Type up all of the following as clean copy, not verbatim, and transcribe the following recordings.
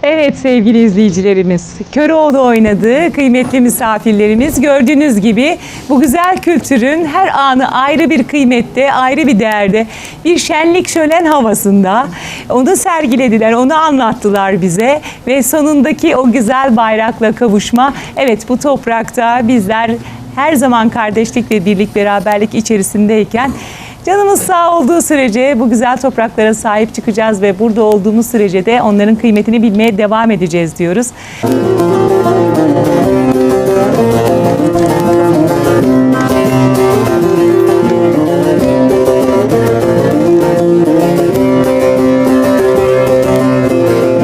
Evet sevgili izleyicilerimiz, Köroğlu oynadığı kıymetli misafirlerimiz gördüğünüz gibi bu güzel kültürün her anı ayrı bir kıymette, ayrı bir değerde, bir şenlik şölen havasında onu sergilediler, onu anlattılar bize ve sonundaki o güzel bayrakla kavuşma. Evet, bu toprakta bizler her zaman kardeşlik ve birlik, beraberlik içerisindeyken canımız sağ olduğu sürece bu güzel topraklara sahip çıkacağız ve burada olduğumuz sürece de onların kıymetini bilmeye devam edeceğiz diyoruz.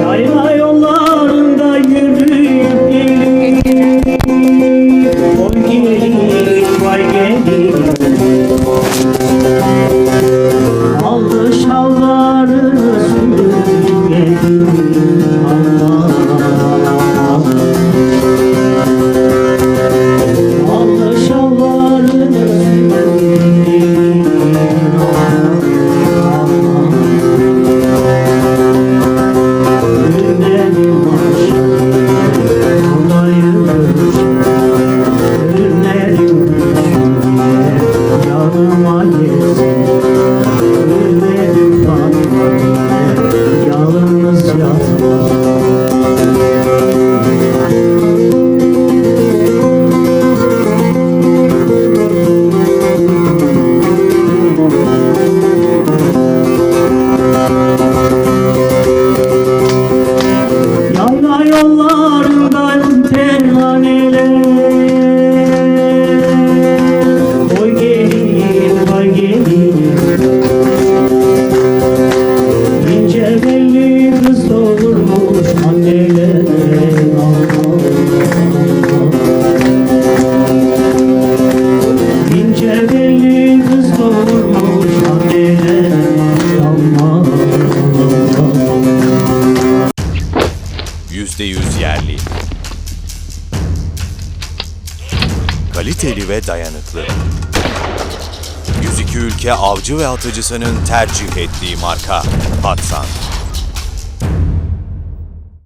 Yayla yollarında yürüyüp gelin, oy gelin, vay gelin. Aldı şalvarını sürdü gelin, Allah. Aldı şalvarını sürdü gelin, Allah. Ürnedim aşkı, buradaymış. Ürnedim düşünce, yanıma gelsin. Ürnedim Fatma bile, yalnız yatma. Yayla yollarından terhaneler, oy gelin, vay gelin. İnce belli kız doğurmuş anneler, İnce belli kız doğurmuş anneler, aman. %100 yerli. Kaliteli ve dayanıklı. 102 ülke avcı ve atıcısının tercih ettiği marka Hatsan.